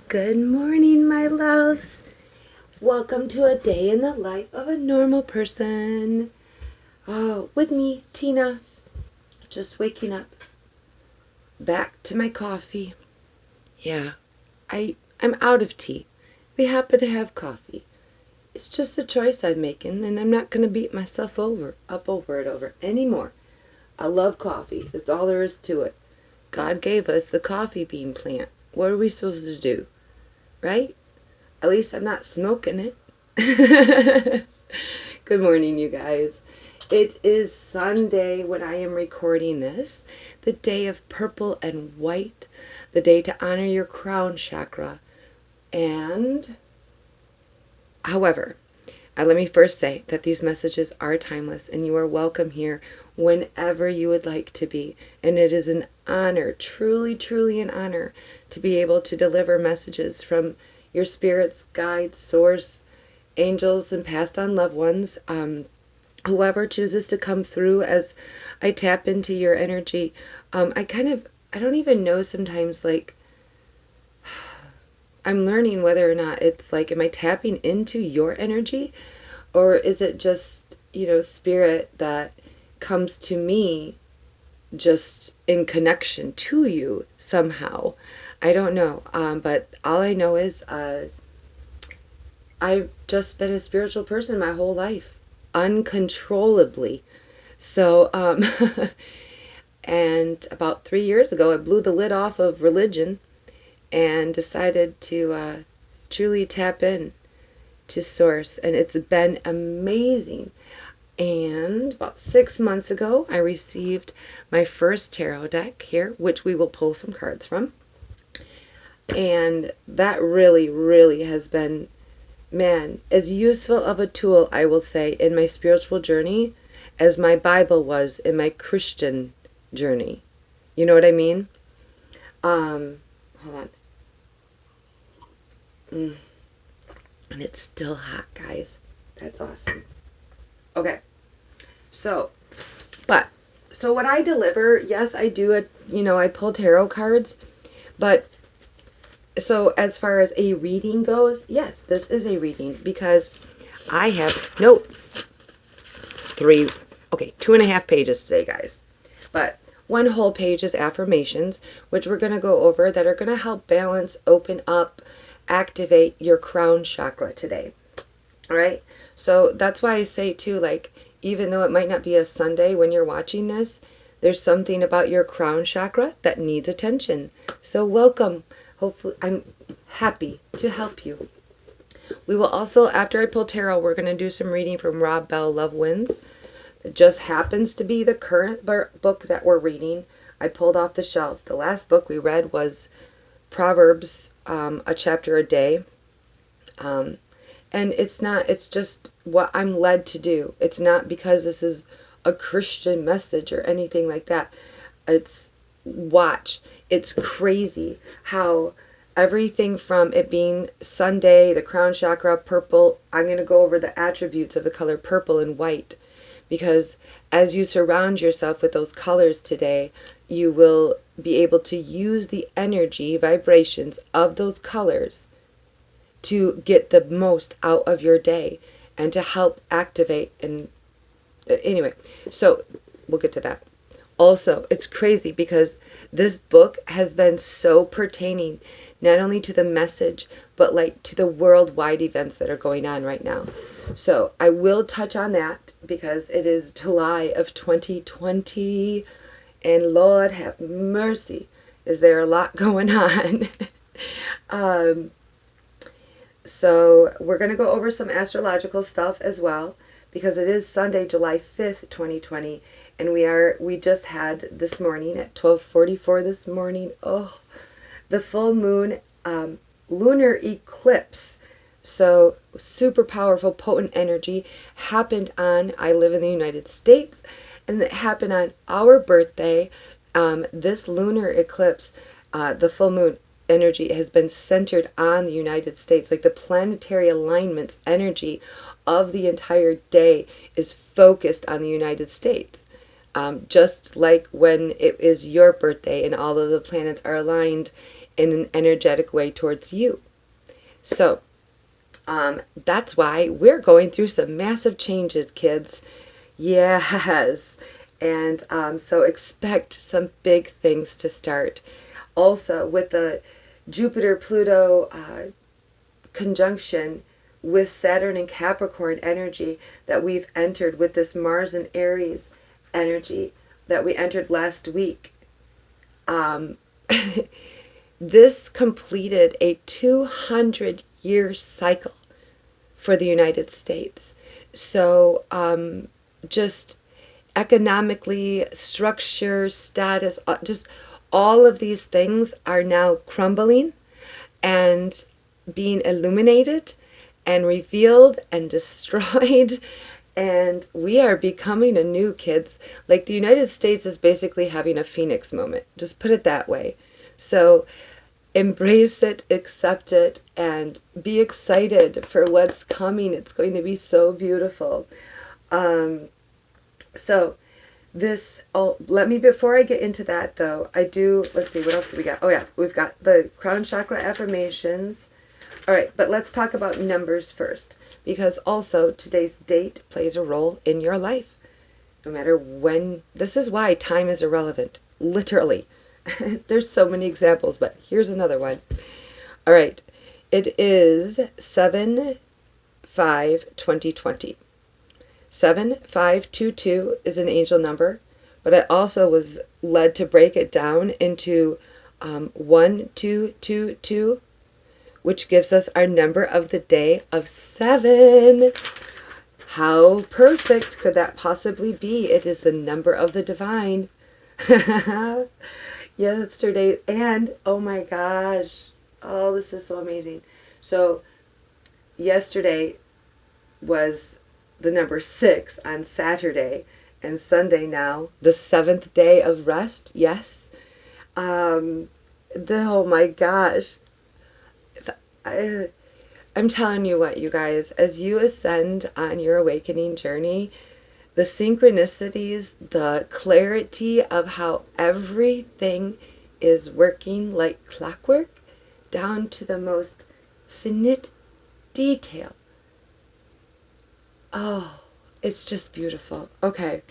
Good morning, my loves. Welcome to a day in the life of a normal person. Oh, with me, Tina. Just waking up. Back to my coffee. Yeah, I'm out of tea. We happen to have coffee. It's just a choice I'm making, and I'm not going to beat myself up over it anymore. I love coffee. That's all there is to it. God gave us the coffee bean plant. What are we supposed to do? Right? At least I'm not smoking it. Good morning, you guys. It is Sunday when I am recording this, the day of purple and white, the day to honor your crown chakra. And, however, let me first say that these messages are timeless and you are welcome here whenever you would like to be. And it is an honor, truly, truly an honor to be able to deliver messages from your spirits, guides, source, angels, and passed on loved ones. Whoever chooses to come through as I tap into your energy. I don't even know sometimes, like, I'm learning whether or not it's like, am I tapping into your energy? Or is it just, spirit that comes to me just in connection to you somehow? I don't know. But all I know is I've just been a spiritual person my whole life, uncontrollably. So, and about 3 years ago, I blew the lid off of religion and decided to truly tap in to source, and it's been amazing. And about 6 months ago, I received my first tarot deck here, which we will pull some cards from. And that really, really has been, man, as useful of a tool, I will say, in my spiritual journey as my Bible was in my Christian journey. You know what I mean? Hold on. And it's still hot, guys. That's awesome. Okay. So what I deliver, yes, I do I pull tarot cards, but so as far as a reading goes, yes, this is a reading because I have notes. 2.5 pages today, guys. But one whole page is affirmations, which we're going to go over that are going to help balance, open up, activate your crown chakra today. All right? So that's why I say too, like, even though it might not be a Sunday when you're watching this, there's something about your crown chakra that needs attention. So welcome. Hopefully, I'm happy to help you. We will also, after I pull tarot, we're going to do some reading from Rob Bell, Love Wins. It just happens to be the current book that we're reading. I pulled off the shelf. The last book we read was Proverbs, a chapter a day. And it's just what I'm led to do. It's not because this is a Christian message or anything like that. It's crazy how everything from it being Sunday, the crown chakra, purple, I'm going to go over the attributes of the color purple and white. Because as you surround yourself with those colors today, you will be able to use the energy, vibrations of those colors to get the most out of your day and to help activate. And anyway, so we'll get to that. Also, it's crazy because this book has been so pertaining not only to the message, but like to the worldwide events that are going on right now. So I will touch on that because it is July of 2020 and Lord have mercy, is there a lot going on? So we're going to go over some astrological stuff as well because it is Sunday, July 5th, 2020. And we just had this morning at 12:44 this morning, the full moon lunar eclipse. So super powerful, potent energy happened on, I live in the United States, and it happened on our birthday. This lunar eclipse, the full moon energy has been centered on the United States. Like the planetary alignments energy of the entire day is focused on the United States. Just like when it is your birthday and all of the planets are aligned in an energetic way towards you. So that's why we're going through some massive changes, kids. Yes. And so expect some big things to start. Also, with the Jupiter-Pluto conjunction with Saturn and Capricorn energy that we've entered, with this Mars and Aries energy that we entered last week, this completed a 200-year cycle for the United States. So just economically, structure, status, just all of these things are now crumbling and being illuminated and revealed and destroyed. And we are becoming anew, kids. Like, the United States is basically having a phoenix moment. Just put it that way. So embrace it, accept it, and be excited for what's coming. It's going to be so beautiful. So this, let me, before I get into that though, let's see, what else do we got? Oh yeah, we've got the crown chakra affirmations. All right, but let's talk about numbers first, because also today's date plays a role in your life. No matter when, this is why time is irrelevant, literally. There's so many examples, but here's another one. All right, it is 7/5/2020. 7522 is an angel number, but I also was led to break it down into 1222, which gives us our number of the day of 7. How perfect could that possibly be? It is the number of the divine. Yesterday, and oh my gosh, oh, this is so amazing. So yesterday was the number 6 on Saturday, and Sunday now, the 7th day of rest. Yes. Oh my gosh. I'm telling you what, you guys, as you ascend on your awakening journey, the synchronicities, the clarity of how everything is working like clockwork, down to the most finite detail. Oh, it's just beautiful. Okay.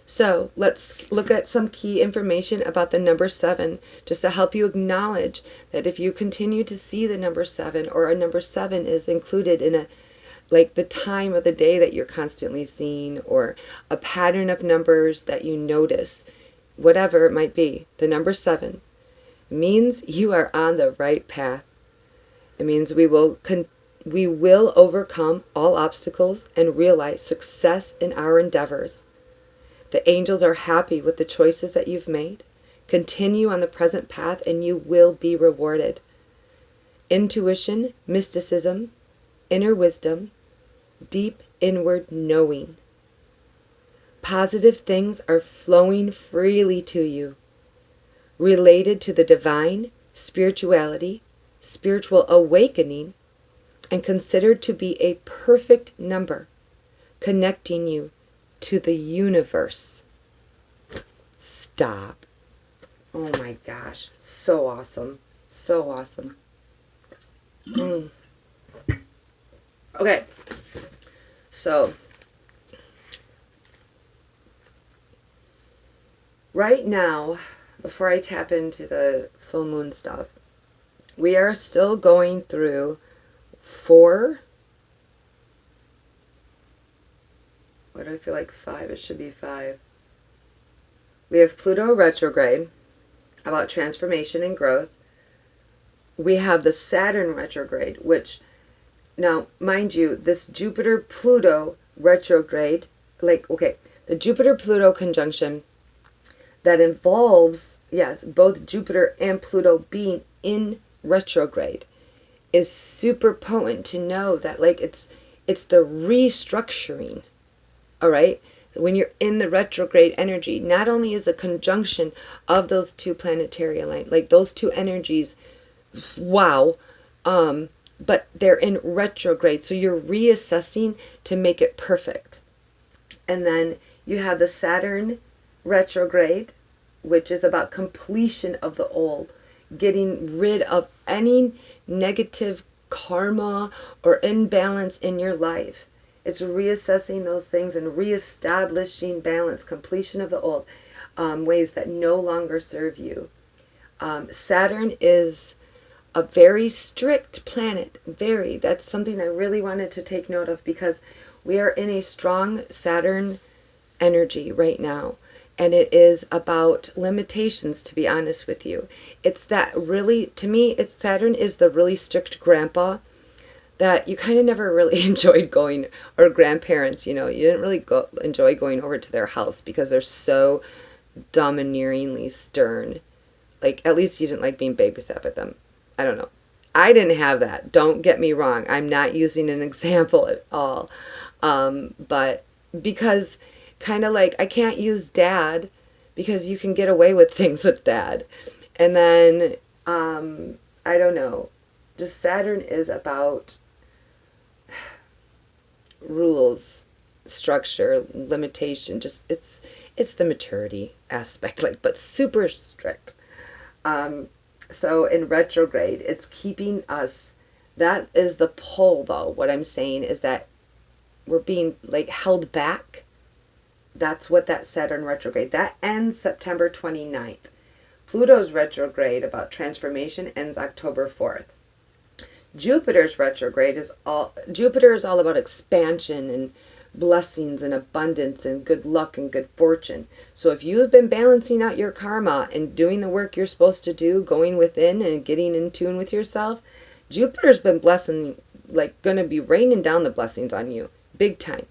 So let's look at some key information about the number 7, just to help you acknowledge that if you continue to see the number 7, or a number 7 is included in like the time of the day that you're constantly seeing, or a pattern of numbers that you notice, whatever it might be, the number 7 means you are on the right path. It means we will overcome all obstacles and realize success in our endeavors. The angels are happy with the choices that you've made. Continue on the present path and you will be rewarded. Intuition, mysticism, inner wisdom, deep inward knowing. Positive things are flowing freely to you, related to the divine, spirituality, spiritual awakening, and considered to be a perfect number, connecting you to the universe. Stop. Oh my gosh. So awesome. So awesome. Okay. So, right now, before I tap into the full moon stuff, we are still going through 4. Why do I feel like 5? It should be 5. We have Pluto retrograde, about transformation and growth. We have the Saturn retrograde, which, now, mind you, this Jupiter-Pluto retrograde, the Jupiter-Pluto conjunction that involves, yes, both Jupiter and Pluto being in retrograde is super potent to know that, it's the restructuring, all right? When you're in the retrograde energy, not only is a conjunction of those two planetary alignments, those two energies, wow, but they're in retrograde, so you're reassessing to make it perfect. And then you have the Saturn retrograde, which is about completion of the old, getting rid of any negative karma or imbalance in your life. It's reassessing those things and reestablishing balance, completion of the old ways that no longer serve you. Saturn is a very strict planet. That's something I really wanted to take note of, because we are in a strong Saturn energy right now. And it is about limitations, to be honest with you. It's that really, to me, Saturn is the really strict grandpa that you kind of never really enjoyed going, or grandparents, you didn't really enjoy going over to their house because they're so domineeringly stern. Like, at least you didn't like being babysat by them. I don't know. I didn't have that. Don't get me wrong. I'm not using an example at all. But because kind of like, I can't use dad because you can get away with things with dad. And then, I don't know. Just Saturn is about rules, structure, limitation. Just, it's the maturity aspect, like, but super strict. So in retrograde, it's keeping us, that is the pull though. What I'm saying is that we're being like held back. That's what that Saturn retrograde, that ends September 29th. Pluto's retrograde about transformation ends October 4th. Jupiter's retrograde Jupiter is all about expansion and blessings and abundance and good luck and good fortune. So if you've been balancing out your karma and doing the work you're supposed to do, going within and getting in tune with yourself, Jupiter's been blessing, like going to be raining down the blessings on you big time.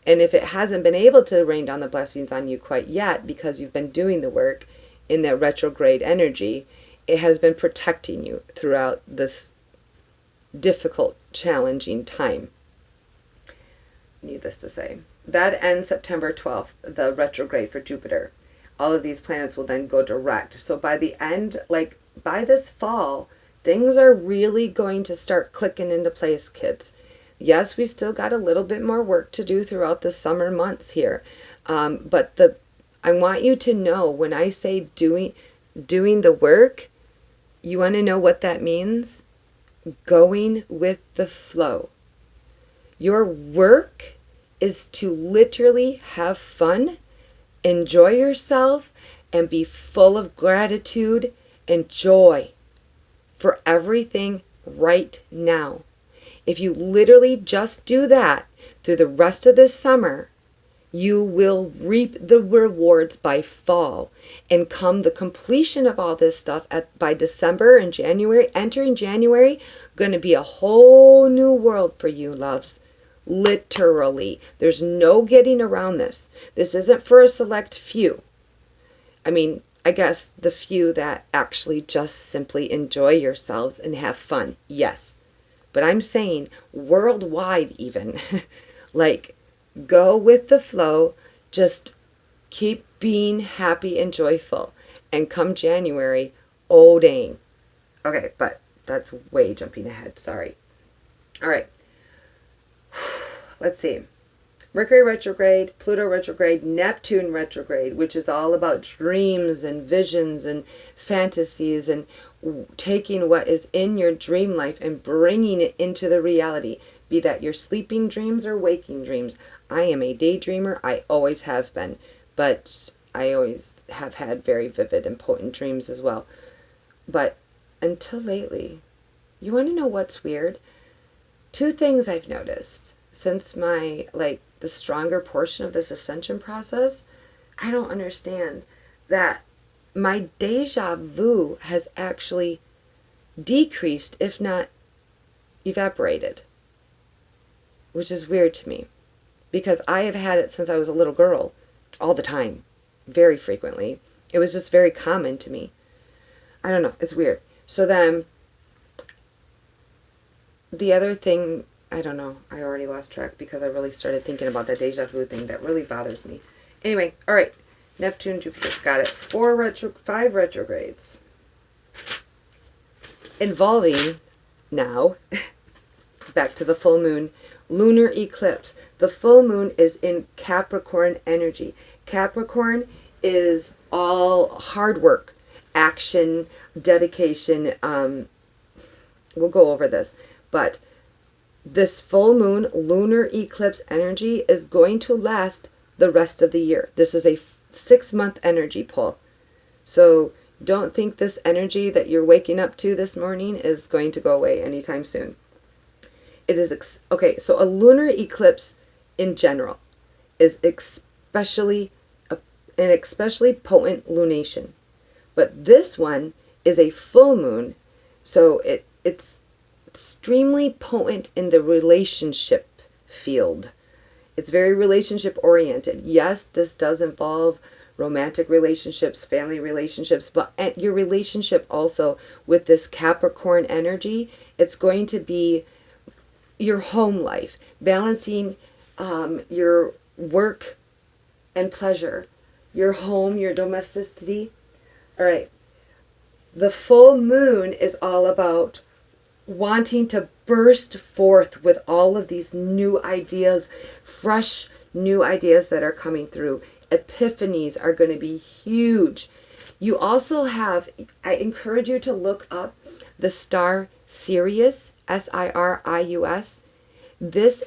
And if it hasn't been able to rain down the blessings on you quite yet because you've been doing the work in that retrograde energy, it has been protecting you throughout this difficult, challenging time. Needless to say. That ends September 12th, the retrograde for Jupiter. All of these planets will then go direct. So by the end, like by this fall, things are really going to start clicking into place, kids. Yes, we still got a little bit more work to do throughout the summer months here. But I want you to know, when I say doing the work, you want to know what that means? Going with the flow. Your work is to literally have fun, enjoy yourself, and be full of gratitude and joy for everything right now. If you literally just do that through the rest of this summer, you will reap the rewards by fall. And come the completion of all this stuff by December and January, entering January, going to be a whole new world for you, loves. Literally. There's no getting around this. This isn't for a select few. I mean, I guess the few that actually just simply enjoy yourselves and have fun. Yes. But I'm saying worldwide even. Like, go with the flow. Just keep being happy and joyful. And come January, oh dang. Okay, but that's way jumping ahead. Sorry. All right. Let's see. Mercury retrograde, Pluto retrograde, Neptune retrograde, which is all about dreams and visions and fantasies and taking what is in your dream life and bringing it into the reality, be that your sleeping dreams or waking dreams. I am a daydreamer. I always have been, but I always have had very vivid and potent dreams as well. But until lately, you want to know what's weird? Two things I've noticed since my, the stronger portion of this ascension process. I don't understand that my deja vu has actually decreased, if not evaporated, which is weird to me because I have had it since I was a little girl, all the time, very frequently. It was just very common to me. I don't know, it's weird. So then the other thing, I don't know, I already lost track because I really started thinking about that deja vu thing that really bothers me. Anyway, all right, Neptune, Jupiter, got it. 5 retrogrades. Involving, now, back to the full moon, lunar eclipse. The full moon is in Capricorn energy. Capricorn is all hard work. action, dedication. We'll go over this. But this full moon lunar eclipse energy is going to last the rest of the year. This is a 6-month energy pull. So don't think this energy that you're waking up to this morning is going to go away anytime soon. It is, okay, so a lunar eclipse in general is especially an especially potent lunation. But this one is a full moon, so it's extremely potent in the relationship field. It's very relationship oriented. Yes, this does involve romantic relationships, family relationships, but your relationship also with this Capricorn energy, it's going to be your home life, balancing your work and pleasure, your home, your domesticity. All right. The full moon is all about wanting to burst forth with all of these new ideas, fresh new ideas that are coming through. Epiphanies are going to be huge. You also have, I encourage you to look up the star Sirius, Sirius. This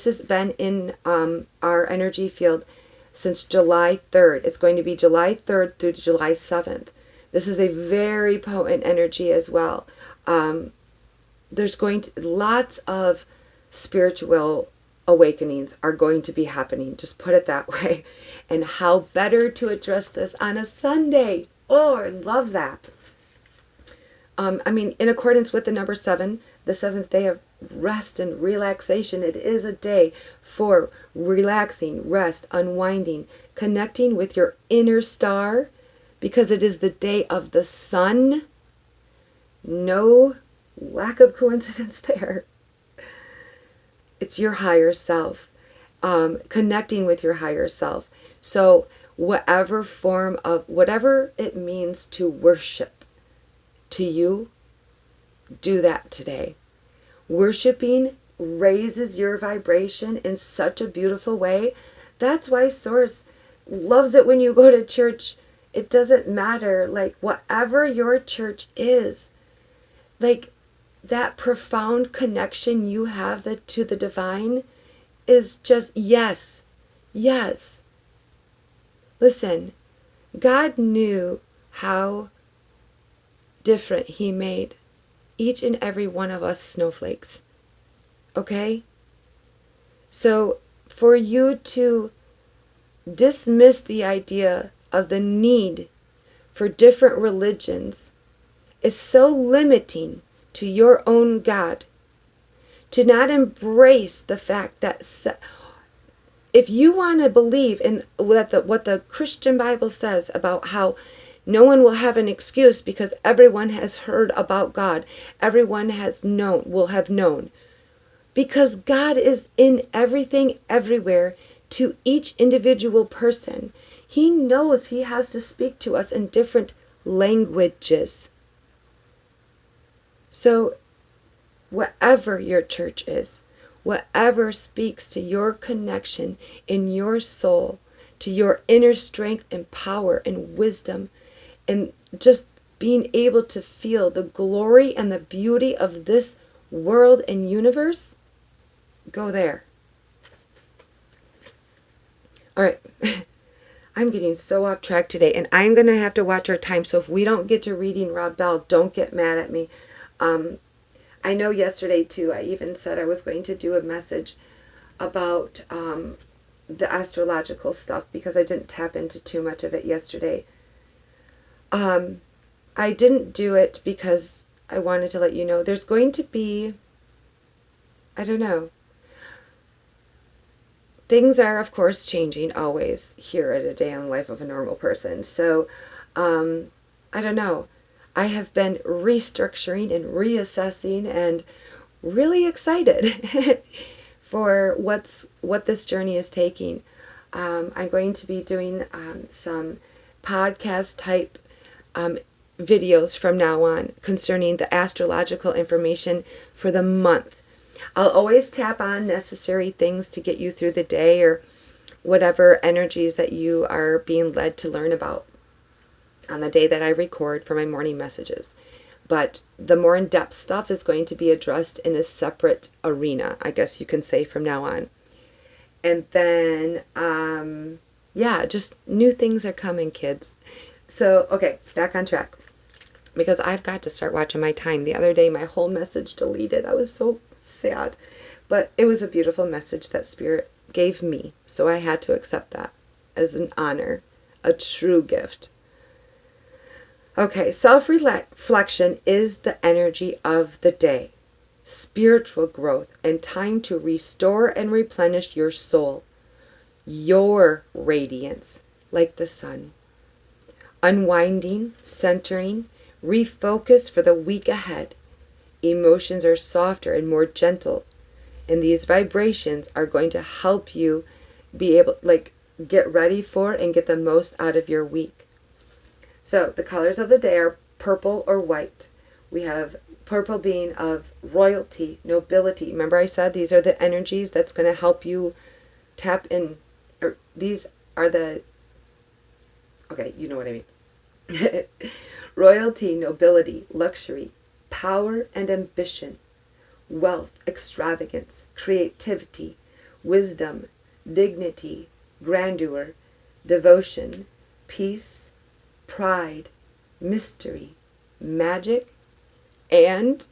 has been in our energy field since July 3rd. It's going to be July 3rd through July 7th. This is a very potent energy as well. There's going to lots of spiritual awakenings are going to be happening. Just put it that way. And how better to address this on a Sunday. Oh, I love that. In accordance with the number 7, the 7th day of rest and relaxation, it is a day for relaxing, rest, unwinding, connecting with your inner star, because it is the day of the sun. No lack of coincidence there. It's your higher self, connecting with your higher self. So whatever it means to worship to you, do that today. Worshiping raises your vibration in such a beautiful way. That's why Source loves it when you go to church. It doesn't matter, like whatever your church is, like that profound connection you have to the divine is just yes. Listen, God knew how different He made each and every one of us snowflakes. Okay? So for you to dismiss the idea of the need for different religions is so limiting to your own God. To not embrace the fact that if you want to believe in what the Christian Bible says about how no one will have an excuse because everyone has heard about God, everyone will have known. Because God is in everything, everywhere, to each individual person. He knows He has to speak to us in different languages. So, whatever your church is, whatever speaks to your connection in your soul, to your inner strength and power and wisdom, and just being able to feel the glory and the beauty of this world and universe, go there. All right. I'm getting so off track today, and I'm going to have to watch our time. So if we don't get to reading Rob Bell, don't get mad at me. I know yesterday, too, I even said I was going to do a message about the astrological stuff because I didn't tap into too much of it yesterday. I didn't do it because I wanted to let you know there's going to be, I don't know. Things are, of course, changing always here at A Day in the Life of a Normal Person. So, I don't know. I have been restructuring and reassessing and really excited for what this journey is taking. I'm going to be doing some podcast type videos from now on concerning the astrological information for the month. I'll always tap on necessary things to get you through the day or whatever energies that you are being led to learn about. on the day that I record for my morning messages. But the more in-depth stuff is going to be addressed in a separate arena, I guess you can say, from now on. And then, just new things are coming, kids. So, okay, back on track. Because I've got to start watching my time. The other day, my whole message deleted. I was so sad. But it was a beautiful message that Spirit gave me. So I had to accept that as an honor, a true gift. Okay, self-reflection is the energy of the day, spiritual growth, and time to restore and replenish your soul, your radiance, like the sun. Unwinding, centering, refocus for the week ahead. Emotions are softer and more gentle, and these vibrations are going to help you be able, get ready for and get the most out of your week. So the colors of the day are purple or white. We have purple being of royalty, nobility. Remember I said these are the energies that's going to help you tap in. Or these are the... Okay, you know what I mean. Royalty, nobility, luxury, power and ambition, wealth, extravagance, creativity, wisdom, dignity, grandeur, devotion, peace, pride, mystery, magic, and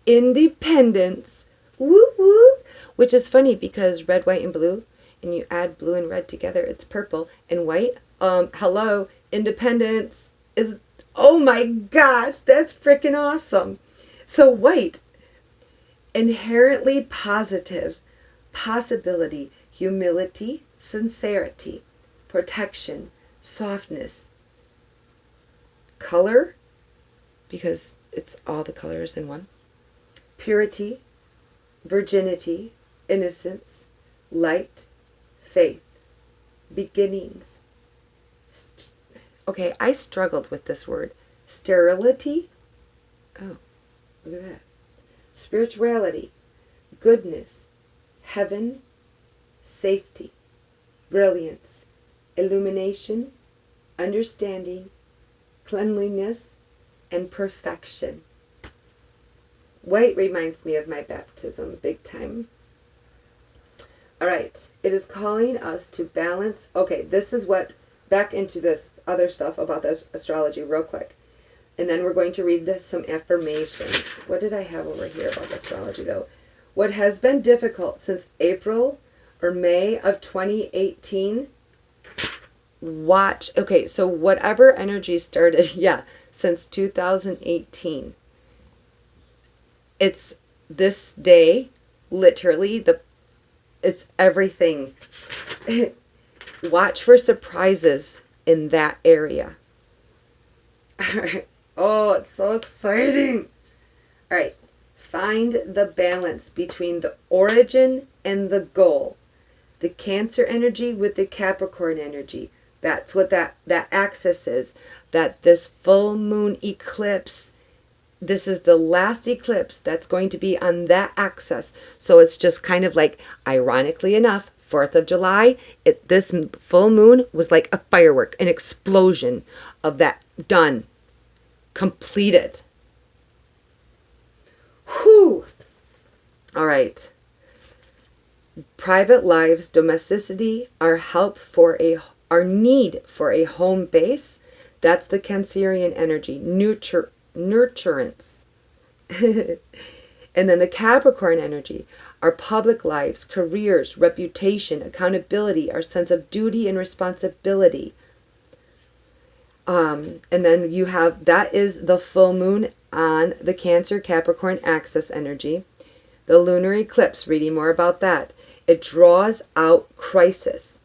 independence. Woo woo! Which is funny because red, white, and blue, and you add blue and red together, it's purple. And white, hello, independence is, oh my gosh, that's freaking awesome. So white, inherently positive, possibility, humility, sincerity, protection, softness. Color, because it's all the colors in one. Purity, virginity, innocence, light, faith, beginnings. Okay, I struggled with this word. Sterility. Oh, look at that. Spirituality, goodness, heaven, safety, brilliance, illumination, understanding, cleanliness, and perfection. White reminds me of my baptism, big time. All right, it is calling us to balance. Okay, this is what, back into this other stuff about this astrology real quick. And then we're going to read some affirmations. What did I have over here about astrology, though? What has been difficult since April or May of 2018... Watch. Okay, so whatever energy started, since 2018. It's this day, literally, it's everything. Watch for surprises in that area. All right. Oh, it's so exciting. All right. Find the balance between the origin and the goal. The Cancer energy with the Capricorn energy. That's what that axis is. That this full moon eclipse, this is the last eclipse that's going to be on that axis. So it's just kind of like, ironically enough, 4th of July, this full moon was like a firework, an explosion of that done, completed. Whew. All right. Private lives, domesticity, our need for a home base. That's the Cancerian energy, nurturance. And then the Capricorn energy, our public lives, careers, reputation, accountability, our sense of duty and responsibility. And then you have, that is the full moon on the Cancer Capricorn axis energy. The lunar eclipse, reading more about that. It draws out crisis,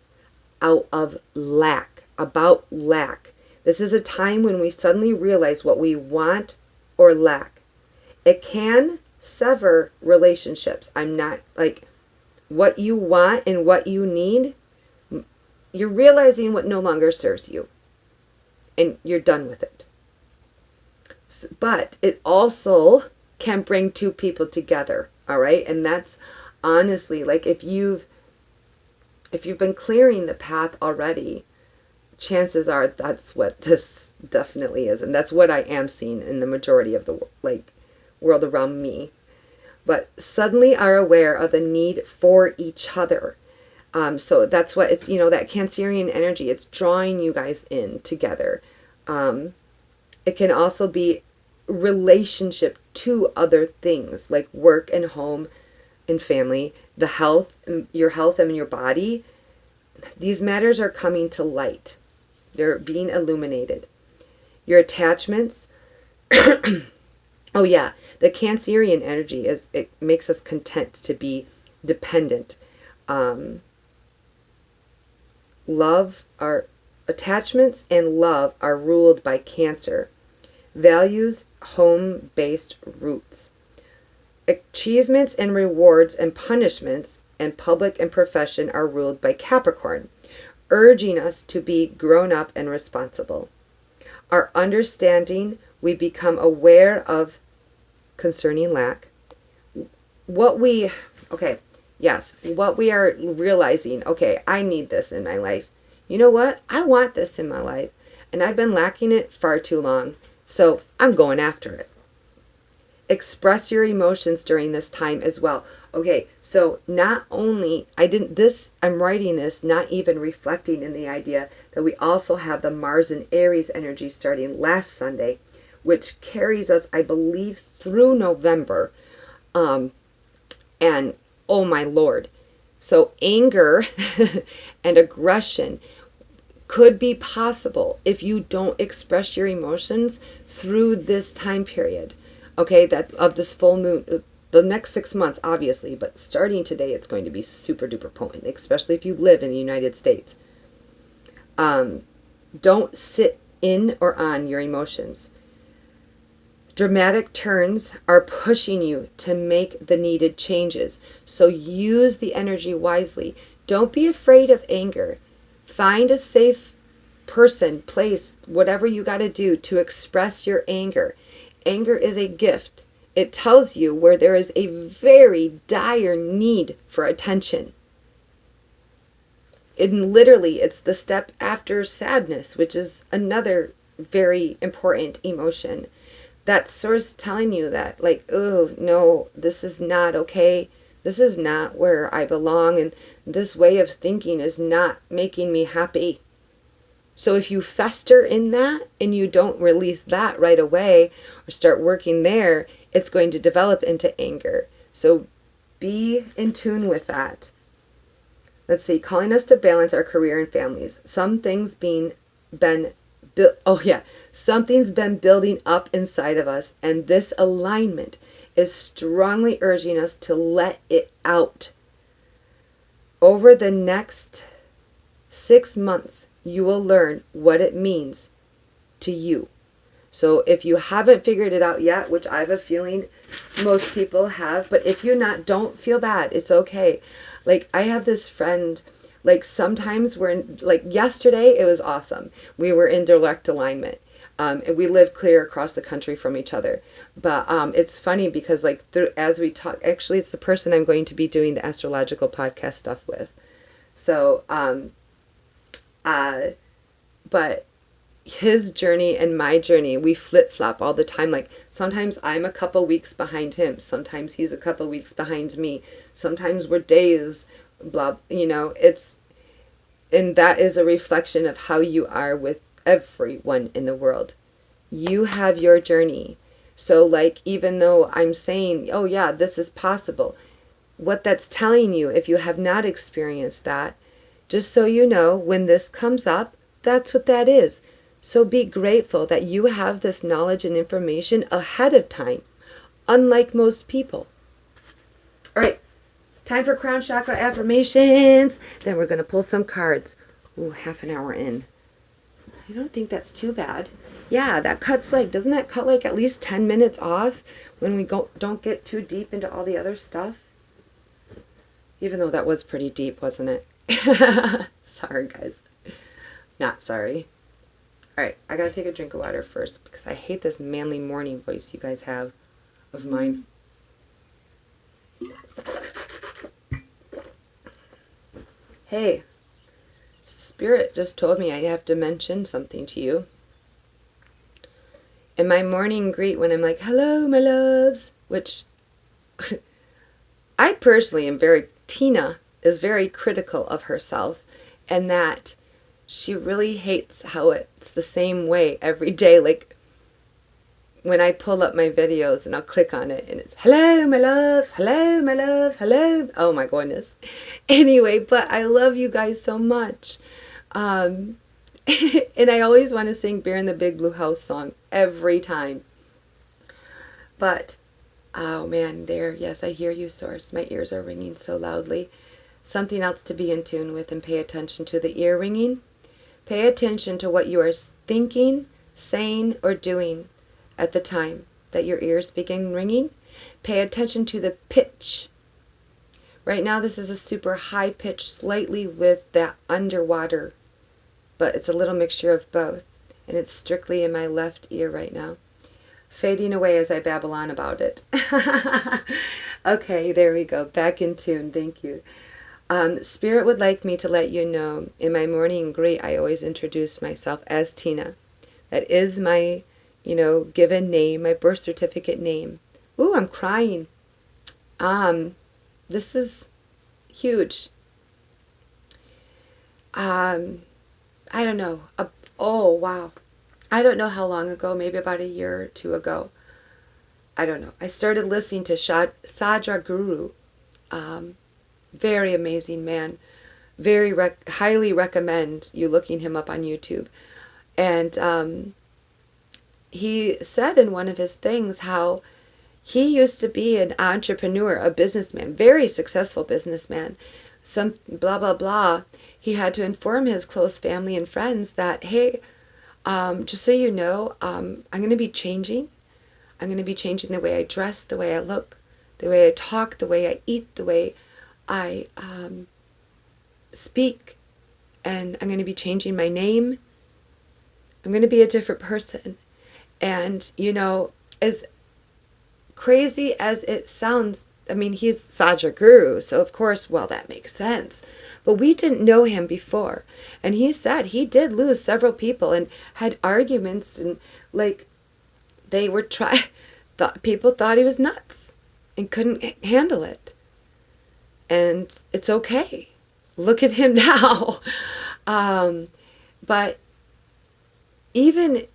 out of lack, about lack. This is a time when we suddenly realize what we want or lack. It can sever relationships. I'm not like what you want and what you need. You're realizing what no longer serves you and you're done with it. But it also can bring two people together. All right. And that's honestly, like if you've been clearing the path already chances are that's what this definitely is. And that's what I am seeing in the majority of the world around me. But suddenly are aware of the need for each other. So that's what it's, that Cancerian energy, it's drawing you guys in together. It can also be relationship to other things like work and home and family, your health and your body. These matters are coming to light. They're being illuminated. Your attachments. Oh yeah, the Cancerian energy it makes us content to be dependent. Attachments and love are ruled by Cancer. Values, home-based roots. Achievements and rewards and punishments and public and profession are ruled by Capricorn, urging us to be grown up and responsible. Our understanding, we become aware of concerning lack. What we are realizing, okay, I need this in my life. You know what? I want this in my life. And I've been lacking it far too long. So I'm going after it. Express your emotions during this time as well. Okay, so not only, I'm writing this not even reflecting in the idea that we also have the Mars and Aries energy starting last Sunday, which carries us, I believe, through November. And oh my Lord. So anger and aggression could be possible if you don't express your emotions through this time period. Okay, that of this full moon, the next 6 months, obviously, but starting today, it's going to be super duper potent, especially if you live in the United States. Don't sit in or on your emotions. Dramatic turns are pushing you to make the needed changes. So use the energy wisely. Don't be afraid of anger. Find a safe person, place, whatever you got to do to express your anger. Anger is a gift. It tells you where there is a very dire need for attention. And literally, it's the step after sadness, which is another very important emotion. That source telling you that, like, oh, no, this is not okay. This is not where I belong, and this way of thinking is not making me happy. So if you fester in that and you don't release that right away or start working there, it's going to develop into anger. So be in tune with that. Let's see, calling us to balance our career and families. Something's been building up inside of us, and this alignment is strongly urging us to let it out. Over the next 6 months, you will learn what it means to you. So if you haven't figured it out yet, which I have a feeling most people have, but if you're not, don't feel bad. It's okay. Like, I have this friend, like, sometimes yesterday, it was awesome. We were in direct alignment. And we live clear across the country from each other. But it's funny because, as we talk, actually, it's the person I'm going to be doing the astrological podcast stuff with. So, but his journey and my journey, we flip-flop all the time. Like, sometimes I'm a couple weeks behind him. Sometimes he's a couple weeks behind me. Sometimes we're days, and that is a reflection of how you are with everyone in the world. You have your journey. So, even though I'm saying, oh yeah, this is possible, what that's telling you, if you have not experienced that, just so you know, when this comes up, that's what that is. So be grateful that you have this knowledge and information ahead of time, unlike most people. All right, time for crown chakra affirmations. Then we're going to pull some cards. Ooh, half an hour in. I don't think that's too bad. Yeah, that cuts doesn't that cut at least 10 minutes off when we don't get too deep into all the other stuff? Even though that was pretty deep, wasn't it? Sorry, guys. Not sorry. All right, I gotta take a drink of water first because I hate this manly morning voice you guys have of mine. Hey, Spirit just told me I have to mention something to you. In my morning greet, when I'm like, hello, my loves, which I personally am Tina is very critical of herself, and that she really hates how it's the same way every day. Like, when I pull up my videos and I'll click on it and it's, hello, my loves, hello, my loves, hello. Oh my goodness. Anyway, but I love you guys so much. And I always want to sing Bear in the Big Blue House song every time. But, oh man, yes, I hear you, Source. My ears are ringing so loudly. Something else to be in tune with and pay attention to the ear ringing. Pay attention to what you are thinking, saying, or doing at the time that your ears begin ringing. Pay attention to the pitch. Right now this is a super high pitch, slightly with that underwater, but it's a little mixture of both, and it's strictly in my left ear right now, fading away as I babble on about it. Okay, there we go, back in tune. Thank you. Spirit would like me to let you know, in my morning greet I always introduce myself as Tina. That is my given name, my birth certificate name. Ooh, I'm crying. This is huge. I don't know. Oh, wow. I don't know how long ago, maybe about a year or two ago. I don't know. I started listening to Sadhguru Guru. Very amazing man. Very highly recommend you looking him up on YouTube. And he said in one of his things how he used to be an entrepreneur, a businessman, very successful businessman. Some blah, blah, blah. He had to inform his close family and friends that, hey, just so you know, I'm going to be changing. I'm going to be changing the way I dress, the way I look, the way I talk, the way I eat, the way I speak. And I'm going to be changing my name. I'm going to be a different person. And, as crazy as it sounds, I mean, he's Sadhguru, so of course, well, that makes sense. But we didn't know him before. And he said he did lose several people and had arguments, and they were people thought he was nuts and couldn't handle it. And it's okay. Look at him now. But even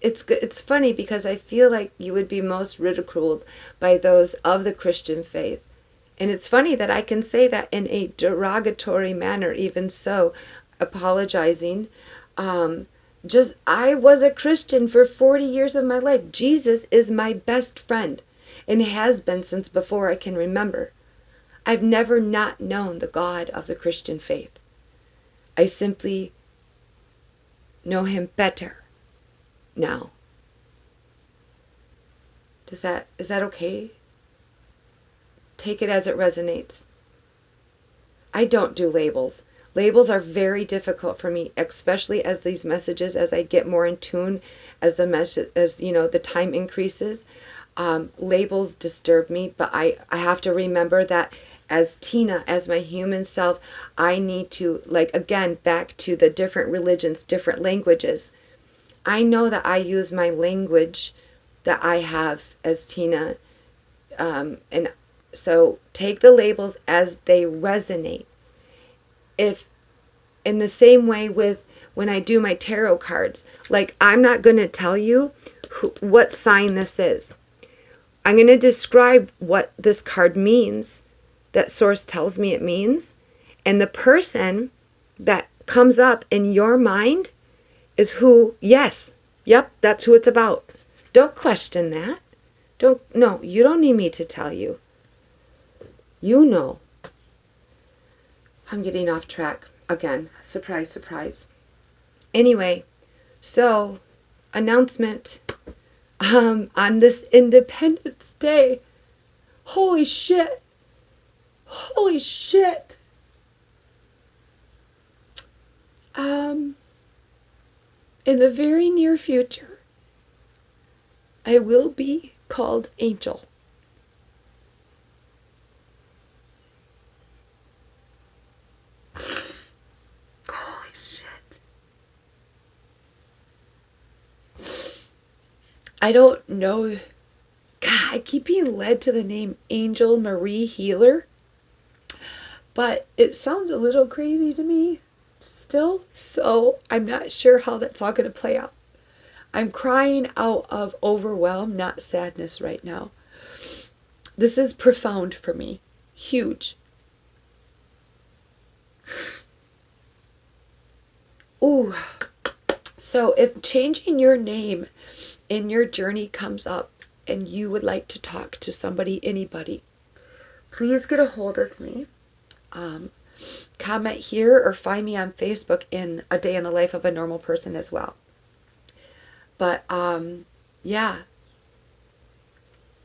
it's funny because I feel like you would be most ridiculed by those of the Christian faith. And it's funny that I can say that in a derogatory manner, even so, apologizing. I was a Christian for 40 years of my life. Jesus is my best friend and has been since before I can remember. I've never not known the God of the Christian faith. I simply know him better now. Is that okay? Take it as it resonates. I don't do labels. Labels are very difficult for me, especially as these messages, as I get more in tune, as the time increases. Labels disturb me, but I have to remember that as Tina, as my human self, I need to, again, back to the different religions, different languages. I know that I use my language that I have as Tina. And so take the labels as they resonate. If in the same way with when I do my tarot cards, I'm not going to tell you what sign this is. I'm going to describe what this card means, that Source tells me it means. And the person that comes up in your mind is who, yes, yep, that's who it's about. Don't question that. No, you don't need me to tell you. You know. I'm getting off track again. Surprise, surprise. Anyway, so announcement on this Independence Day. Holy shit. Holy shit. In the very near future, I will be called Angel. Holy shit. I don't know. God, I keep being led to the name Angel Marie Healer, but it sounds a little crazy to me still, so I'm not sure how that's all going to play out. I'm crying out of overwhelm, not sadness right now. This is profound for me. Huge. Ooh. So if changing your name in your journey comes up and you would like to talk to somebody, anybody, please get a hold of me. Comment here or find me on Facebook in A Day in the Life of a Normal Person as well. But yeah,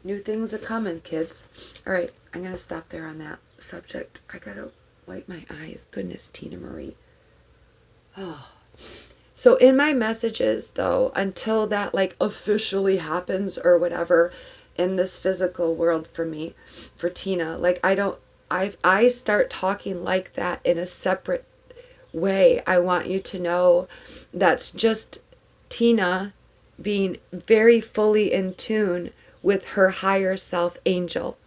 new things are coming, kids. All right, I'm going to stop there on that subject. I got to wipe my eyes. Goodness, Tina Marie. Oh. So in my messages, though, until that like officially happens or whatever in this physical world for me, for Tina, like I start talking like that in a separate way. I want you to know that's just Tina being very fully in tune with her higher self, Angel.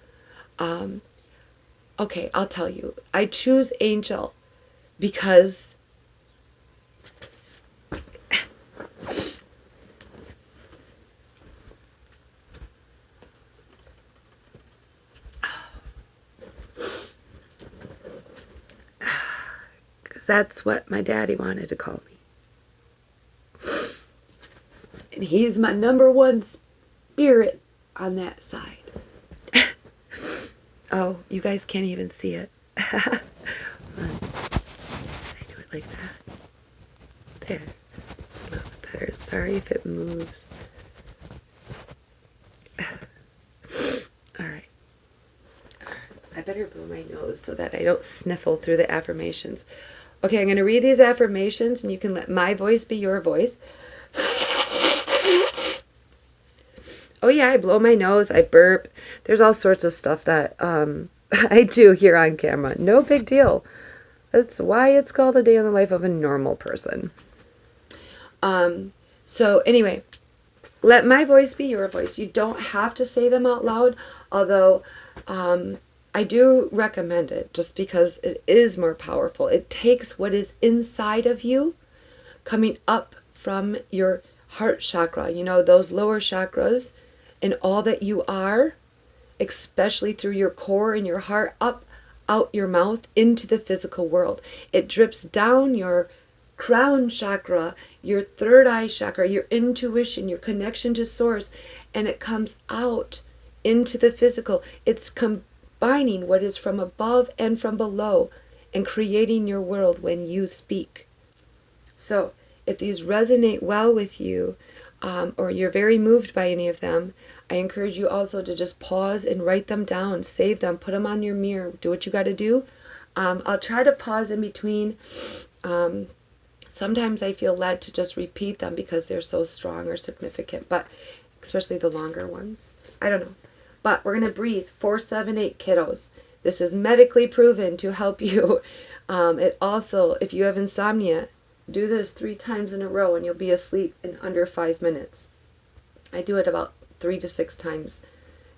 Okay, I'll tell you. I choose Angel because that's what my daddy wanted to call me. And he's my number one spirit on that side. Oh, you guys can't even see it. I do it like that. There. It's a little bit better. Sorry if it moves. All right. I better blow my nose so that I don't sniffle through the affirmations. Okay, I'm going to read these affirmations and you can let my voice be your voice. Oh yeah, I blow my nose, I burp. There's all sorts of stuff that I do here on camera. No big deal. That's why it's called A Day in the Life of a Normal Person. So anyway, let my voice be your voice. You don't have to say them out loud, although I do recommend it just because it is more powerful. It takes what is inside of you coming up from your heart chakra, you know, those lower chakras, and all that you are, especially through your core and your heart, up out your mouth into the physical world. It drips down your crown chakra, your third eye chakra, your intuition, your connection to source, and it comes out into the physical. It's combining what is from above and from below and creating your world when you speak. So if these resonate well with you, or you're very moved by any of them, I encourage you also to just pause and write them down, save them, put them on your mirror, do what you got to do. I'll try to pause in between. Sometimes I feel led to just repeat them because they're so strong or significant, but especially the longer ones. I don't know. But we're going to breathe 4-7-8, kiddos. This is medically proven to help you. It also, if you have insomnia, do this 3 times in a row and you'll be asleep in under 5 minutes. I do it about 3 to 6 times,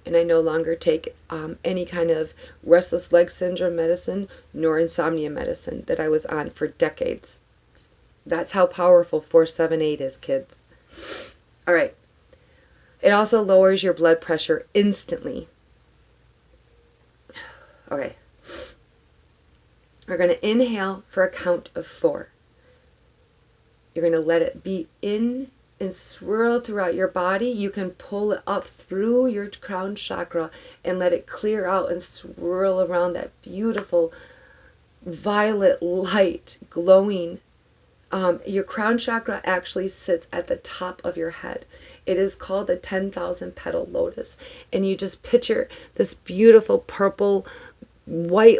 and I no longer take any kind of restless leg syndrome medicine nor insomnia medicine that I was on for decades. That's how powerful 4-7-8 is, kids. All right. It also lowers your blood pressure instantly. Okay. We're going to inhale for a count of 4. You're going to let it be in and swirl throughout your body. You can pull it up through your crown chakra and let it clear out and swirl around that beautiful violet light glowing. Your crown chakra actually sits at the top of your head. It is called the 10,000 petal lotus. And you just picture this beautiful purple, white,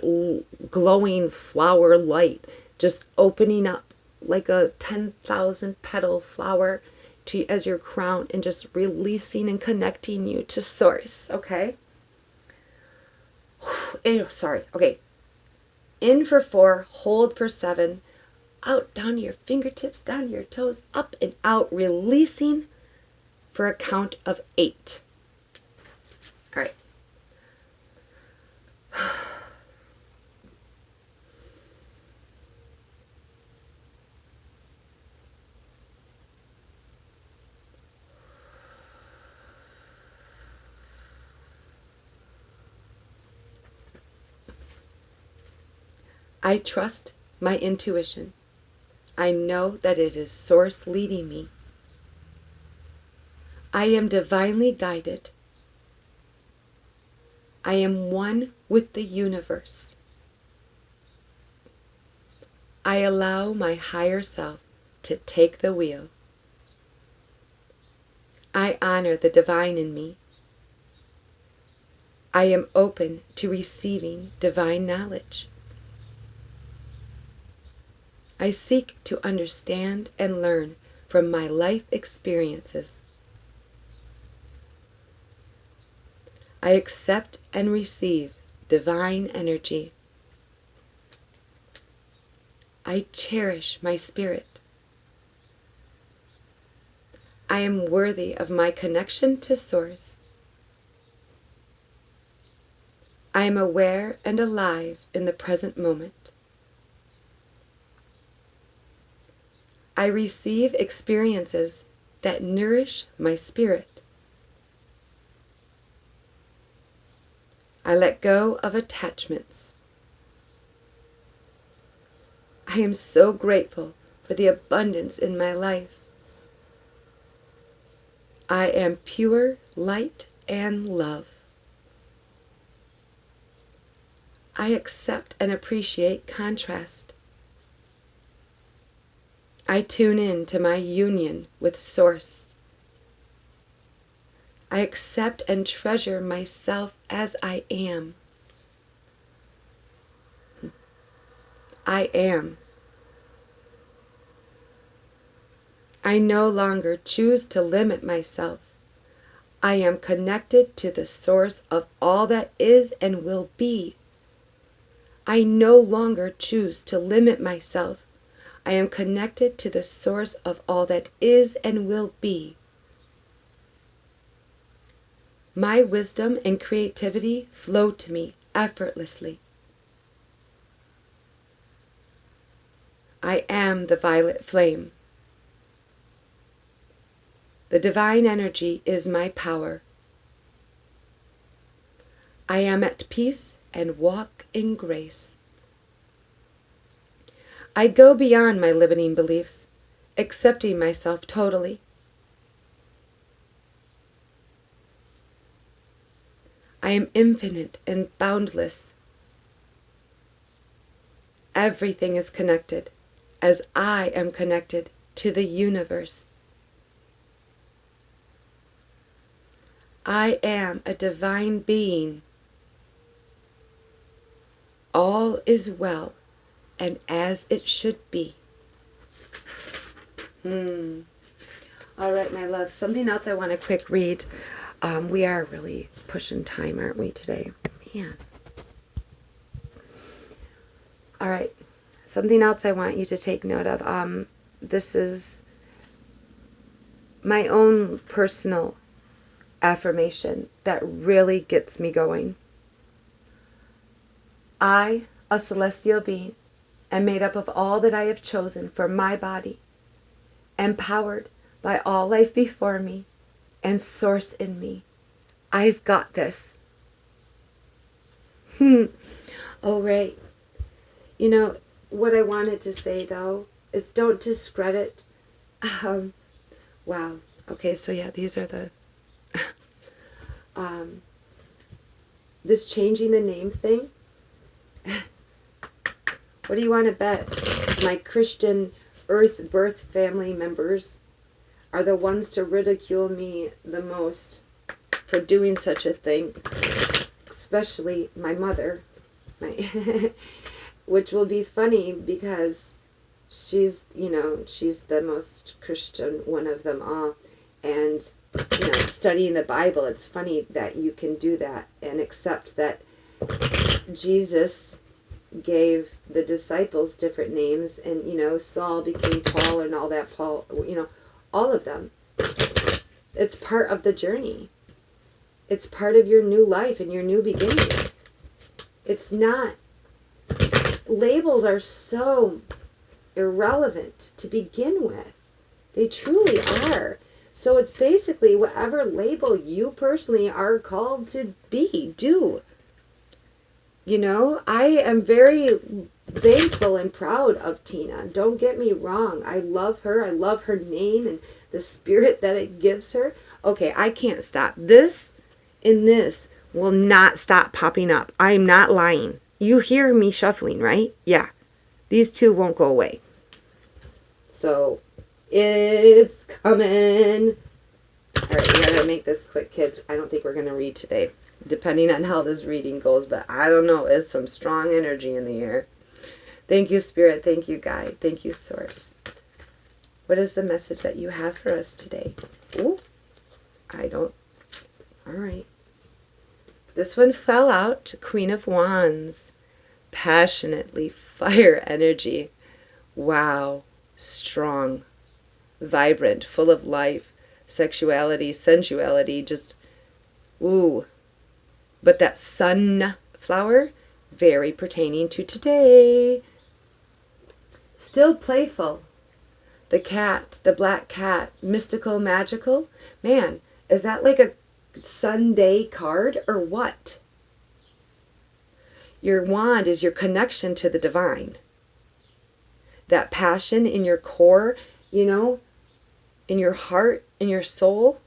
glowing flower light just opening up like a 10,000 petal flower to as your crown and just releasing and connecting you to source, okay? Okay. In for 4, hold for 7, out, down to your fingertips, down to your toes, up and out, releasing for a count of 8. All right. I trust my intuition. I know that it is Source leading me. I am divinely guided. I am one with the universe. I allow my higher self to take the wheel. I honor the divine in me. I am open to receiving divine knowledge. I seek to understand and learn from my life experiences. I accept and receive divine energy. I cherish my spirit. I am worthy of my connection to Source. I am aware and alive in the present moment. I receive experiences that nourish my spirit. I let go of attachments. I am so grateful for the abundance in my life. I am pure light and love. I accept and appreciate contrast. I tune in to my union with Source. I accept and treasure myself as I am. I am. I no longer choose to limit myself. I am connected to the Source of all that is and will be. I no longer choose to limit myself. I am connected to the Source of all that is and will be. My wisdom and creativity flow to me effortlessly. I am the violet flame. The divine energy is my power. I am at peace and walk in grace. I go beyond my limiting beliefs, accepting myself totally. I am infinite and boundless. Everything is connected as I am connected to the universe. I am a divine being. All is well and as it should be. All right, my love. Something else I want to quick read. We are really pushing time, aren't we, today? Man. All right. Something else I want you to take note of. This is my own personal affirmation that really gets me going. I, a celestial being, am made up of all that I have chosen for my body, empowered by all life before me and Source in me. I've got this. All right. You know, what I wanted to say, though, is don't discredit. Wow. Okay, so yeah, these are the... this changing the name thing. What do you want to bet? My Christian Earth birth family members are the ones to ridicule me the most for doing such a thing, especially my mother, which will be funny because she's the most Christian one of them all, and studying the Bible, it's funny that you can do that and accept that Jesus gave the disciples different names, and Saul became Paul and all that, Paul, all of them. It's part of the journey. It's part of your new life and your new beginning. It's not. Labels are so irrelevant to begin with. They truly are. So it's basically whatever label you personally are called to be, do. You know, I am very thankful and proud of Tina. Don't get me wrong. I love her. I love her name and the spirit that it gives her. Okay, I can't stop. This and this will not stop popping up. I'm not lying. You hear me shuffling, right? Yeah. These two won't go away. So, it's coming. All right, we gotta make this quick, kids. I don't think we're gonna read today, depending on how this reading goes, but I don't know. It's some strong energy in the air. Thank you, Spirit. Thank you, Guide. Thank you, Source. What is the message that you have for us today? Ooh, I don't. All right. This one fell out to Queen of Wands. Passionately, fire energy. Wow. Strong. Vibrant. Full of life. Sexuality. Sensuality. Just, ooh. But that sunflower, very pertaining to today. Still playful. The cat, the black cat, mystical, magical. Man, is that like a Sunday card or what? Your wand is your connection to the divine. That passion in your core, you know, in your heart, in your soul.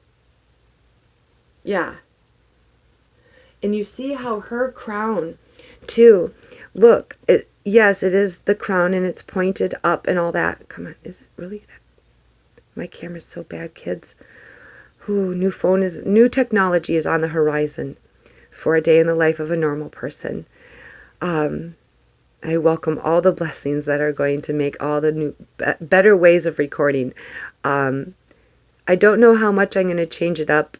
Yeah. And you see how her crown, too. Look, yes, it is the crown and it's pointed up and all that. Come on, is it really that? My camera's so bad, kids. Ooh, new technology is on the horizon for a day in the life of a normal person. I welcome all the blessings that are going to make all the new, better ways of recording. I don't know how much I'm going to change it up,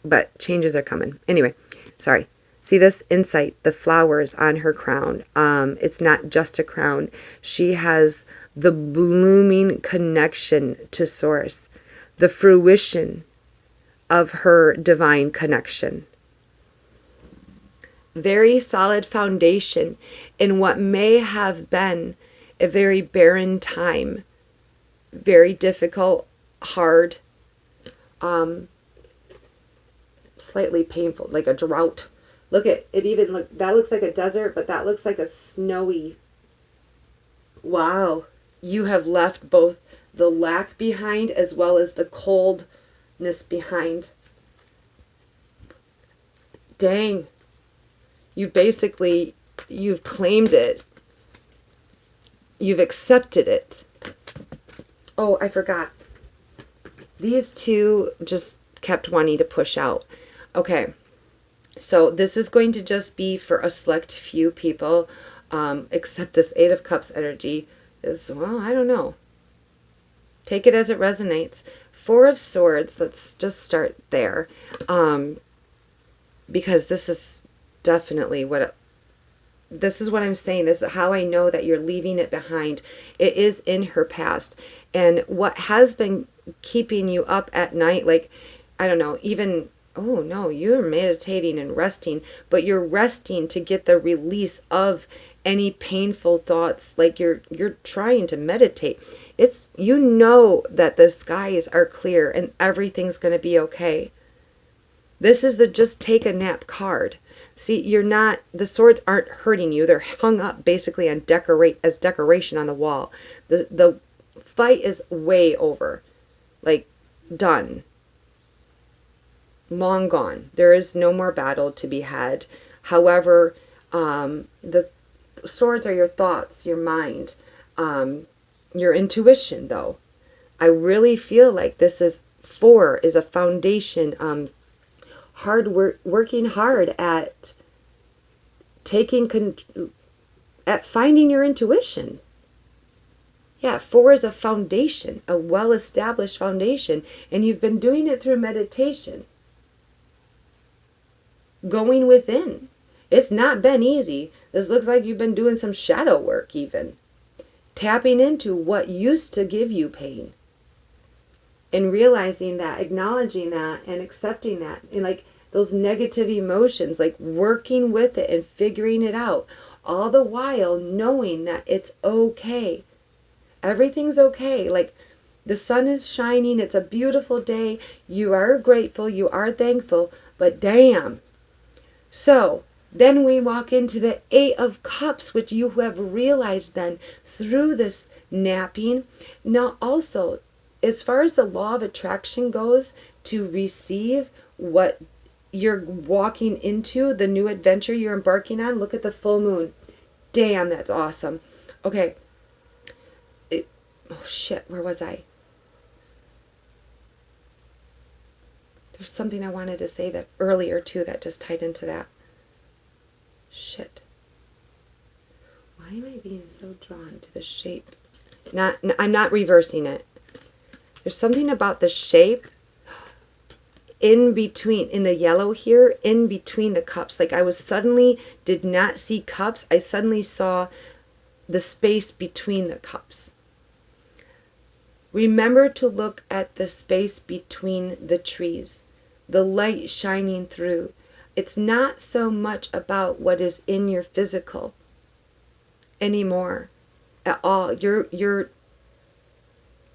but changes are coming. Anyway, sorry. See this insight, the flowers on her crown. It's not just a crown. She has the blooming connection to Source, the fruition of her divine connection. Very solid foundation in what may have been a very barren time, very difficult, hard, slightly painful, like a drought. Look at it, even that looks like a desert, but that looks like a snowy. Wow, you have left both the lack behind as well as the coldness behind. Dang. You've claimed it. You've accepted it. Oh, I forgot. These two just kept wanting to push out. Okay. So this is going to just be for a select few people, except this Eight of Cups energy is, well, I don't know. Take it as it resonates. Four of Swords, let's just start there, because this is definitely this is what I'm saying. This is how I know that you're leaving it behind. It is in her past. And what has been keeping you up at night, like, I don't know, even, oh no, you're meditating and resting, but you're resting to get the release of any painful thoughts. Like you're trying to meditate. It's, you know that the skies are clear and everything's going to be okay. This is the just take a nap card. See, the swords aren't hurting you. They're hung up basically on decoration on the wall. The fight is way over. Like, done. Long gone. There is no more battle to be had. However, the swords are your thoughts, your mind, your intuition, though. I really feel like this is 4 is a foundation, working hard at at finding your intuition. Yeah, 4 is a foundation, a well-established foundation, and you've been doing it through meditation. Going within. It's not been easy. This looks like you've been doing some shadow work even. Tapping into what used to give you pain. and realizing that, acknowledging that, and accepting that, and like those negative emotions, like working with it and figuring it out, all the while knowing that it's okay. Everything's okay. Like the sun is shining, it's a beautiful day, you are grateful, you are thankful, but damn. So then we walk into the Eight of Cups, which you have realized then through this napping. Now also, as far as the law of attraction goes, to receive what you're walking into, the new adventure you're embarking on, look at the full moon. Damn, that's awesome. Okay. Oh shit, where was I? There's something I wanted to say that earlier too that just tied into that. Shit. Why am I being so drawn to the shape? I'm not reversing it. There's something about the shape in between, in the yellow here, in between the cups. Like I was suddenly, did not see cups. I suddenly saw the space between the cups. Remember to look at the space between the trees, the light shining through. It's not so much about what is in your physical anymore at all. You're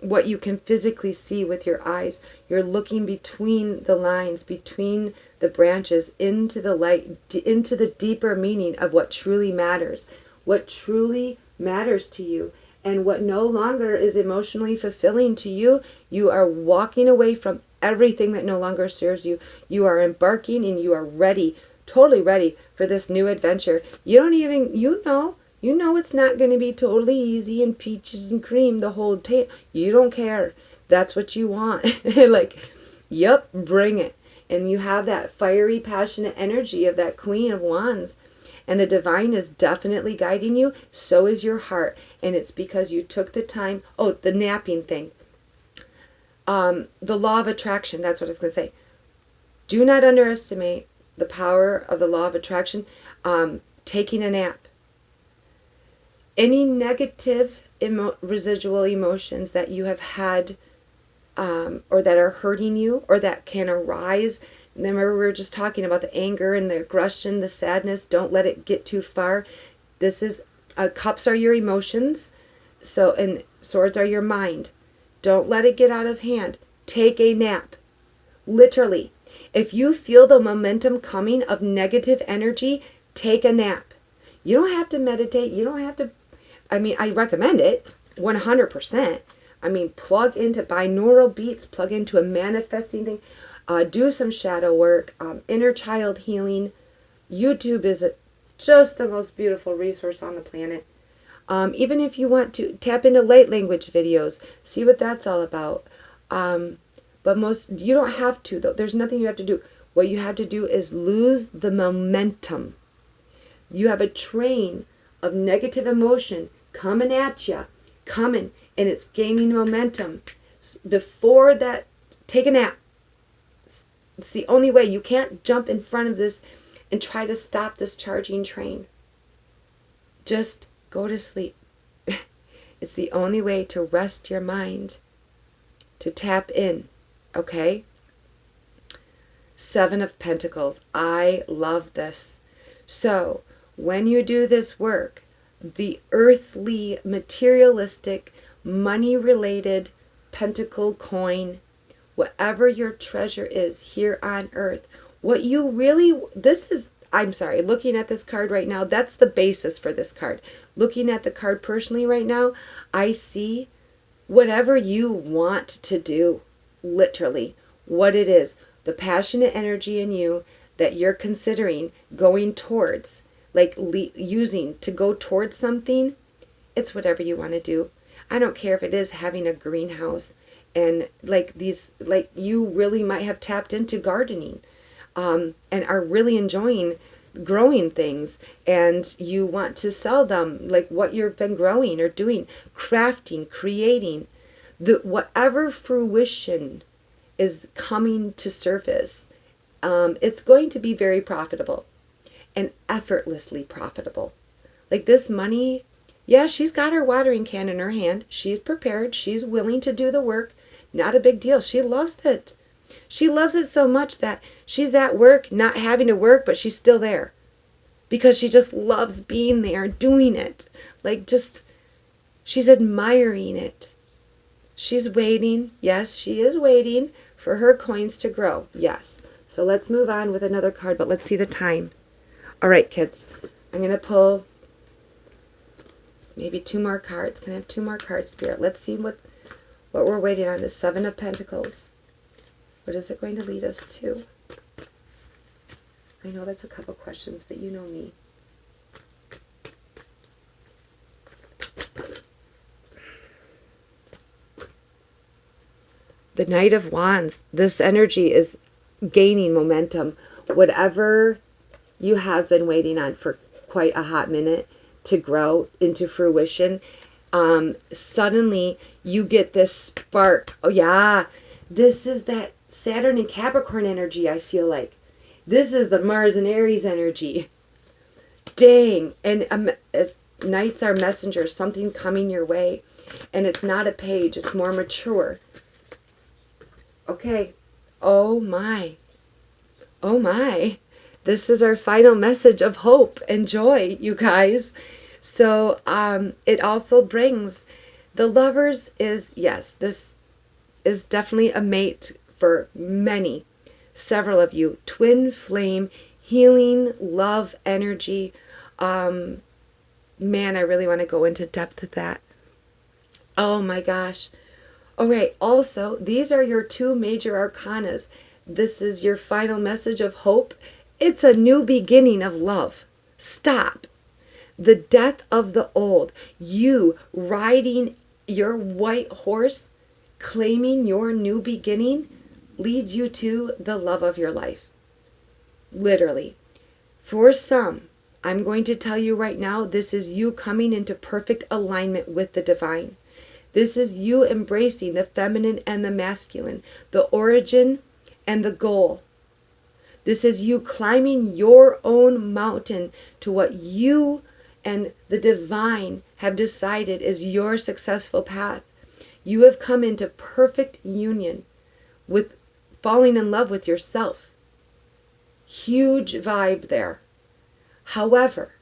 what you can physically see with your eyes. You're looking between the lines, between the branches, into the light, into the deeper meaning of what truly matters, what truly matters to you. And what no longer is emotionally fulfilling to you, you are walking away from everything that no longer serves you. You are embarking and you are ready, totally ready for this new adventure. You don't even, you know it's not going to be totally easy and peaches and cream the whole time. You don't care. That's what you want. Like, yep, bring it. And you have that fiery, passionate energy of that Queen of Wands. And the divine is definitely guiding you. So is your heart. And it's because you took the time. Oh, the napping thing. The law of attraction. That's what I was going to say. Do not underestimate the power of the law of attraction. Taking a nap. Any negative residual emotions that you have had or that are hurting you or that can arise. Remember, we were just talking about the anger and the aggression, the sadness. Don't let it get too far. This is, cups are your emotions, so and swords are your mind. Don't let it get out of hand. Take a nap. Literally. If you feel the momentum coming of negative energy, take a nap. You don't have to meditate. You don't have to, I recommend it 100%. Plug into binaural beats, plug into a manifesting thing. Do some shadow work, inner child healing. YouTube is just the most beautiful resource on the planet. Even if you want to tap into light language videos, see what that's all about. But you don't have to, though. There's nothing you have to do. What you have to do is lose the momentum. You have a train of negative emotion coming at you, and it's gaining momentum. Before that, take a nap. It's the only way. You can't jump in front of this and try to stop this charging train. Just go to sleep. It's the only way to rest your mind, to tap in, okay? 7 of Pentacles. I love this. So, when you do this work, the earthly, materialistic, money-related pentacle coin, whatever your treasure is here on earth, what you really, looking at this card right now, that's the basis for this card. Looking at the card personally right now, I see whatever you want to do, literally, what it is, the passionate energy in you that you're considering going towards, like using to go towards something, it's whatever you want to do. I don't care if it is having a greenhouse and you really might have tapped into gardening and are really enjoying growing things and you want to sell them, like what you've been growing or doing, crafting, creating, whatever fruition is coming to surface, it's going to be very profitable and effortlessly profitable. Like this money, yeah, she's got her watering can in her hand. She's prepared. She's willing to do the work. Not a big deal. She loves it. She loves it so much that she's at work, not having to work, but she's still there. Because she just loves being there, doing it. Like just, she's admiring it. She's waiting. Yes, she is waiting for her coins to grow. Yes. So let's move on with another card, but let's see the time. All right, kids. I'm going to pull maybe 2 more cards. Can I have 2 more cards, Spirit? Let's see what we're waiting on. The 7 of Pentacles. What is it going to lead us to? I know that's a couple questions, but you know me. The Knight of Wands. This energy is gaining momentum. Whatever you have been waiting on for quite a hot minute to grow into fruition, suddenly you get this spark. Oh yeah, this is that Saturn and Capricorn energy, I feel like. This is the Mars and Aries energy. Dang. And knights are messengers, something coming your way. And it's not a page, it's more mature. Okay. Oh my. Oh my. This is our final message of hope and joy, you guys. So it also brings the Lovers is, yes, this is definitely a mate for many, several of you. Twin flame, healing, love, energy. Man, I really want to go into depth with that. Oh my gosh. All right, also, these are your 2 major arcanas. This is your final message of hope. It's a new beginning of love. Stop. The death of the old. You riding your white horse, claiming your new beginning, leads you to the love of your life. Literally. For some, I'm going to tell you right now, this is you coming into perfect alignment with the divine. This is you embracing the feminine and the masculine, the origin and the goal. This is you climbing your own mountain to what you and the divine have decided is your successful path. You have come into perfect union with falling in love with yourself. Huge vibe there. However,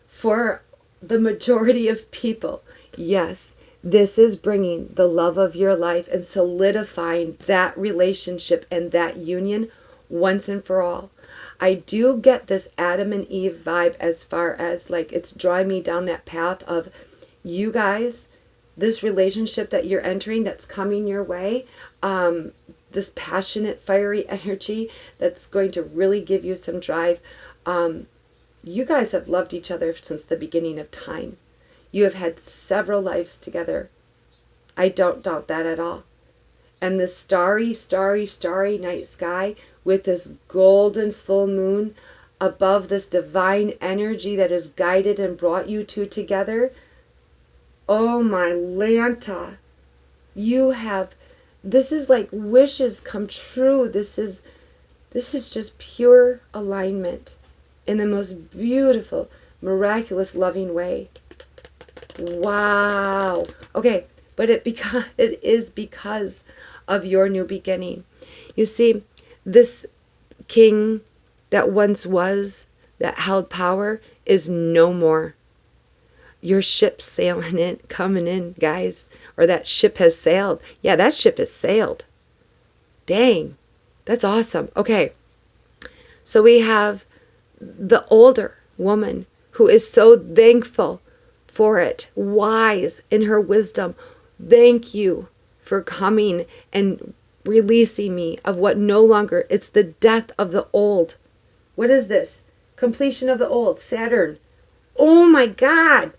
for the majority of people, yes, this is bringing the love of your life and solidifying that relationship and that union once and for all. I do get this Adam and Eve vibe as far as like it's drawing me down that path of you guys, this relationship that you're entering that's coming your way, this passionate, fiery energy that's going to really give you some drive. You guys have loved each other since the beginning of time. You have had several lives together. I don't doubt that at all. And the starry, starry, starry night sky with this golden full moon above this divine energy that has guided and brought you two together. Oh my Lanta. You have, this is like wishes come true. This is just pure alignment in the most beautiful, miraculous, loving way. Wow. Okay, but it is because of your new beginning. You see, this king that once was, that held power, is no more. Your ship's sailing in, coming in, guys. Or that ship has sailed. Yeah, that ship has sailed. Dang. That's awesome. Okay. So we have the older woman who is so thankful for it, wise in her wisdom. Thank you for coming and releasing me of what no longer, it's the death of the old. What is this? Completion of the old, Saturn. Oh my God.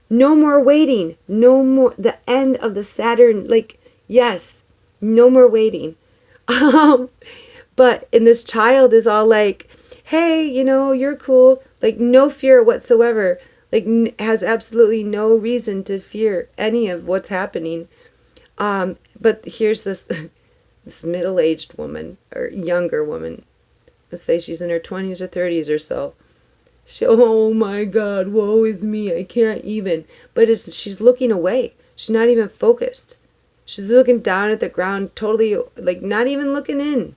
No more waiting. No more, the end of the Saturn, like, yes, no more waiting. But, and this child is all like, hey, you know, you're cool. Like, no fear whatsoever. Like, has absolutely no reason to fear any of what's happening. But here's this this middle-aged woman, or younger woman. Let's say she's in her 20s or 30s or so. Oh my God, woe is me, I can't even. But she's looking away. She's not even focused. She's looking down at the ground, totally, like, not even looking in.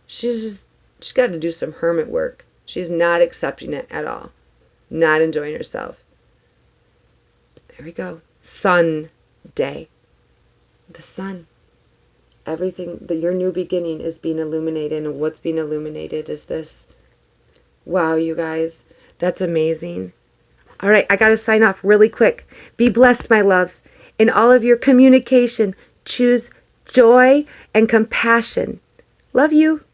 She's got to do some hermit work. She's not accepting it at all. Not enjoying herself. There we go. Sun day. The sun. Everything, your new beginning is being illuminated, and what's being illuminated is this. Wow, you guys. That's amazing. All right, I got to sign off really quick. Be blessed, my loves. In all of your communication, choose joy and compassion. Love you.